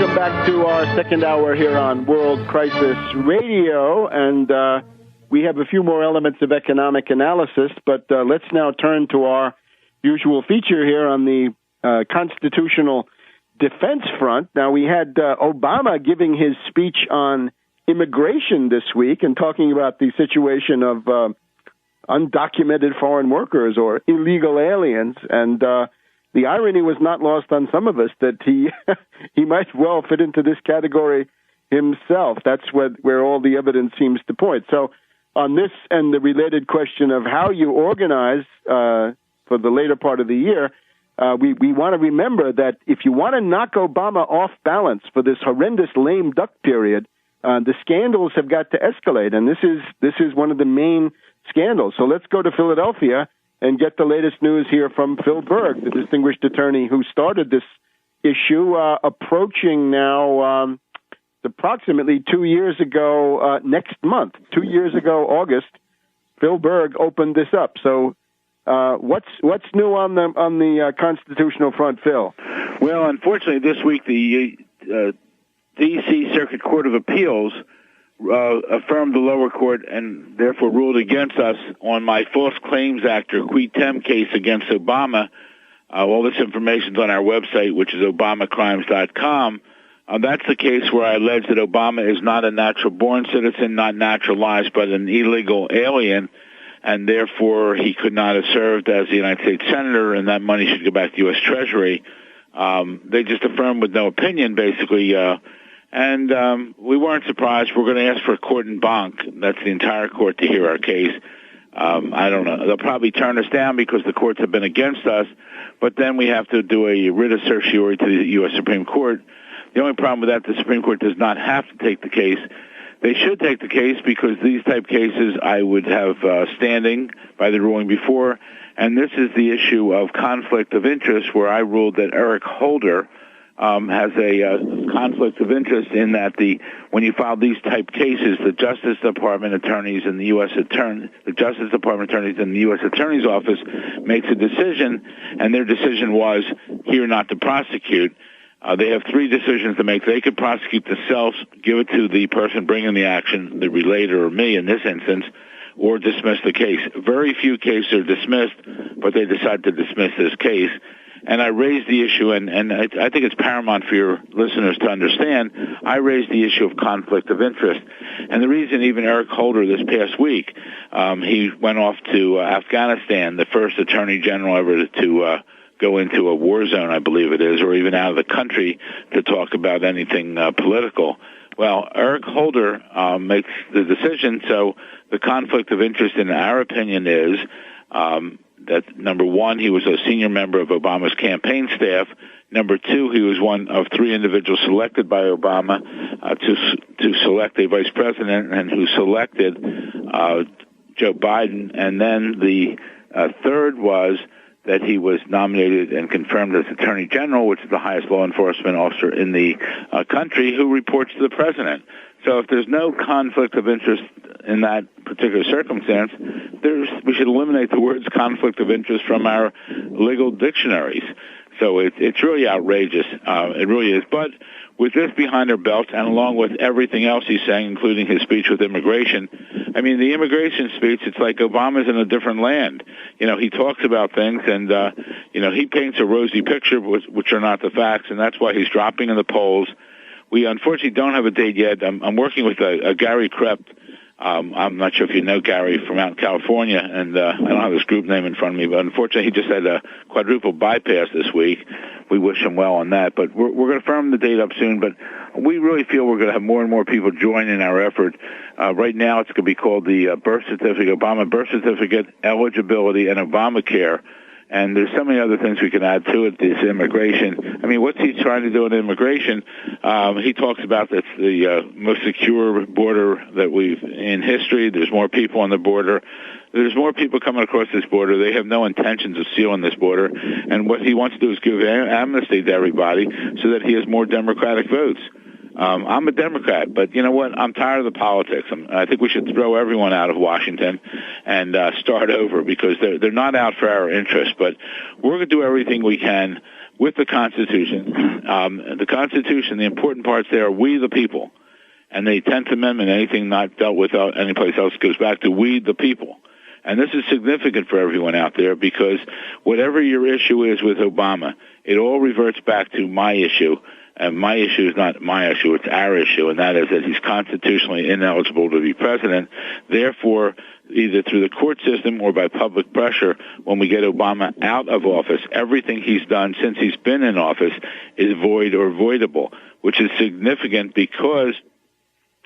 welcome back to our second hour here on World Crisis Radio, and we have a few more elements of economic analysis, but let's now turn to our usual feature here on the constitutional defense front. Now, we had Obama giving his speech on immigration this week and talking about the situation of undocumented foreign workers or illegal aliens, and the irony was not lost on some of us that he might well fit into this category himself. That's where all the evidence seems to point. So on this and the related question of how you organize for the later part of the year, we want to remember that if you want to knock Obama off balance for this horrendous lame duck period, the scandals have got to escalate, and this is one of the main scandals. So let's go to Philadelphia and get the latest news here from Phil Berg, the distinguished attorney who started this issue, approaching now approximately 2 years ago next month. 2 years ago, August, Phil Berg opened this up. So what's new on the constitutional front, Phil? Well, unfortunately, this week the D.C. Circuit Court of Appeals affirmed the lower court and therefore ruled against us on my False Claims Act or qui tem case against Obama. All this information is on our website, which is obamacrimes.com. That's the case where I allege that Obama is not a natural-born citizen, not naturalized, but an illegal alien, and therefore he could not have served as a United States Senator, and that money should go back to U.S. Treasury. They just affirmed with no opinion, basically, and we weren't surprised. We're going to ask for a court en banc. That's the entire court to hear our case. I don't know. They'll probably turn us down because the courts have been against us, but then we have to do a writ of certiorari to the U.S. Supreme Court. The only problem with that, the Supreme Court does not have to take the case. They should take the case because these type cases I would have standing by the ruling before, and this is the issue of conflict of interest where I ruled that Eric Holder has a conflict of interest in that when you file these type cases, the Justice Department attorneys and the U.S. Attorney's Office makes a decision, and their decision was here not to prosecute. They have three decisions to make. They could prosecute themselves, give it to the person bringing the action, the relator or me in this instance, or dismiss the case. Very few cases are dismissed, but they decide to dismiss this case. And I raised the issue, and I think it's paramount for your listeners to understand, I raised the issue of conflict of interest. And the reason even Eric Holder this past week, he went off to Afghanistan, the first attorney general ever to go into a war zone, I believe it is, or even out of the country to talk about anything political. Well, Eric Holder makes the decision, so the conflict of interest, in our opinion, is that, number one, he was a senior member of Obama's campaign staff. Number two, he was one of three individuals selected by Obama to select a vice president and who selected Joe Biden. And then the third was that he was nominated and confirmed as Attorney General, which is the highest law enforcement officer in the country, who reports to the president. So if there's no conflict of interest in that particular circumstance, we should eliminate the words conflict of interest from our legal dictionaries. So it's really outrageous. It really is. But with this behind our belts and along with everything else he's saying, including his speech with immigration, I mean, the immigration speech, it's like Obama's in a different land. You know, he talks about things and, he paints a rosy picture, which are not the facts, and that's why he's dropping in the polls. We unfortunately don't have a date yet. I'm working with a Gary Krepp. I'm not sure if you know Gary from out in California, and I don't have his group name in front of me, but unfortunately he just had a quadruple bypass this week. We wish him well on that, but we're going to firm the date up soon, but we really feel we're going to have more and more people join in our effort. Right now it's going to be called the birth certificate, Obama birth certificate, eligibility, and Obamacare. And there's so many other things we can add to it, this immigration. I mean, what's he trying to do in immigration? He talks about that's the most secure border that we've in history. There's more people on the border. There's more people coming across this border. They have no intentions of sealing this border. And what he wants to do is give amnesty to everybody so that he has more Democratic votes. I'm a Democrat, but you know what? I'm tired of the politics. I think we should throw everyone out of Washington and start over because they're not out for our interests. But we're going to do everything we can. with the Constitution. The Constitution, the important parts there are we the people. And the 10th Amendment, anything not dealt with anyplace else, goes back to we the people. And this is significant for everyone out there because whatever your issue is with Obama, it all reverts back to my issue. And my issue is not my issue, it's our issue, and that is that he's constitutionally ineligible to be president. Therefore, either through the court system or by public pressure, when we get Obama out of office, everything he's done since he's been in office is void or voidable, which is significant because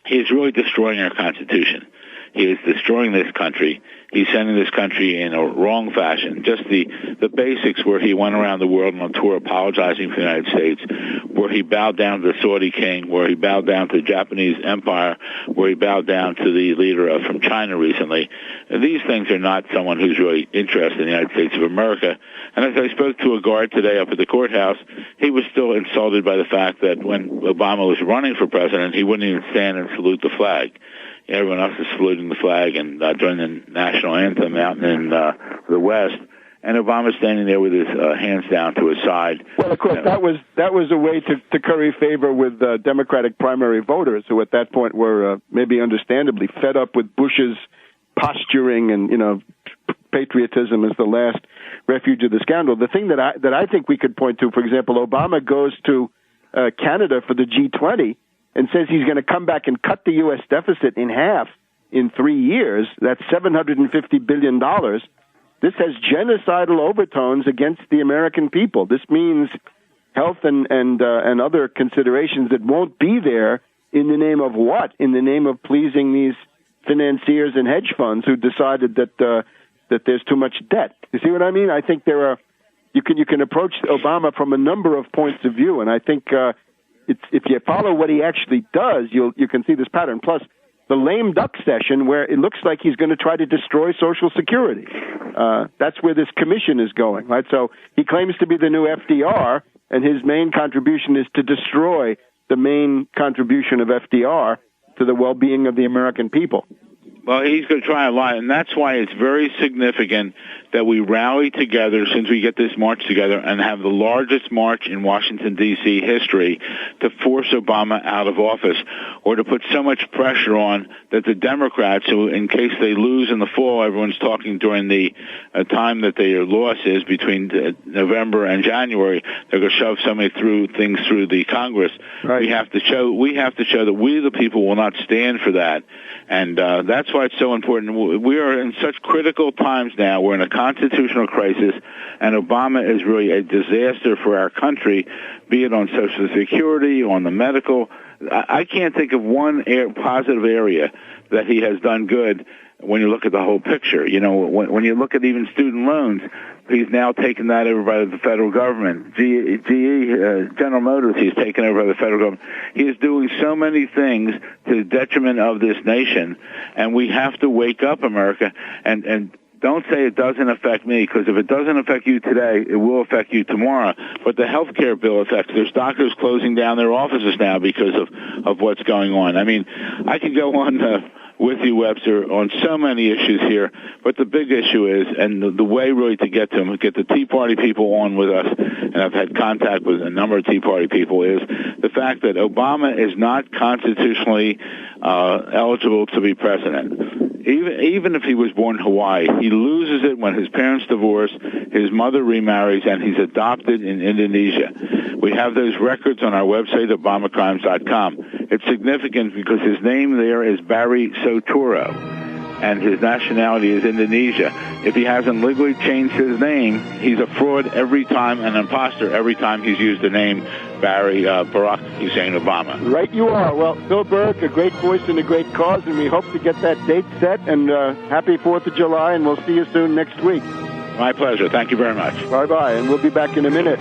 he's really destroying our Constitution. He is destroying this country. He's sending this country in a wrong fashion. Just the basics where he went around the world on tour apologizing for the United States, where he bowed down to the Saudi king, where he bowed down to the Japanese empire, where he bowed down to the leader from China recently. And these things are not someone who's really interested in the United States of America. And as I spoke to a guard today up at the courthouse, he was still insulted by the fact that when Obama was running for president, he wouldn't even stand and salute the flag. Everyone else is saluting the flag and during the national anthem out in the West, and Obama's standing there with his hands down to his side. Well, of course, that was a way to curry favor with Democratic primary voters who at that point were maybe understandably fed up with Bush's posturing and patriotism as the last refuge of the scoundrel. The thing that I think we could point to, for example, Obama goes to Canada for the G20. And says he's going to come back and cut the U.S. deficit in half in 3 years. That's $750 billion. This has genocidal overtones against the American people. This means health and other considerations that won't be there in the name of what? In the name of pleasing these financiers and hedge funds who decided that there's too much debt. You see what I mean? I think you can approach Obama from a number of points of view, and I think if you follow what he actually does, you can see this pattern. Plus, the lame duck session where it looks like he's going to try to destroy Social Security. That's where this commission is going, right? So he claims to be the new FDR, and his main contribution is to destroy the main contribution of FDR to the well-being of the American people. Well, he's going to try a lot, and that's why it's very significant that we rally together since we get this march together and have the largest march in Washington, D.C. history to force Obama out of office or to put so much pressure on that the Democrats, who in case they lose in the fall, everyone's talking during the time that their loss is between November and January, they're going to shove so many things through the Congress. Right. We have to show that we, the people, will not stand for that. And that's why it's so important. We are in such critical times now. We're in a constitutional crisis, and Obama is really a disaster for our country, be it on Social Security, on the medical. I can't think of one positive area that he has done good when you look at the whole picture. When you look at even student loans, he's now taken that over by the federal government. GE, General Motors, he's taken over by the federal government. He is doing so many things to the detriment of this nation, and we have to wake up, America, and don't say it doesn't affect me, because if it doesn't affect you today, it will affect you tomorrow. But the health care bill affects. There's doctors closing down their offices now because of what's going on. I mean, I could go on with you, Webster, on so many issues here, but the big issue is, and the way really to get to them, get the Tea Party people on with us, and I've had contact with a number of Tea Party people, is the fact that Obama is not constitutionally eligible to be president. Even if he was born in Hawaii, he loses it when his parents divorce, his mother remarries, and he's adopted in Indonesia. We have those records on our website, obamacrimes.com. It's significant because his name there is Barry Soturo, and his nationality is Indonesia. If he hasn't legally changed his name, he's a fraud every time, an imposter every time he's used the name Barack Hussein Obama. Right you are. Well, Bill Burke, a great voice and a great cause, and we hope to get that date set, and happy 4th of July, and we'll see you soon next week. My pleasure. Thank you very much. Bye-bye, and we'll be back in a minute.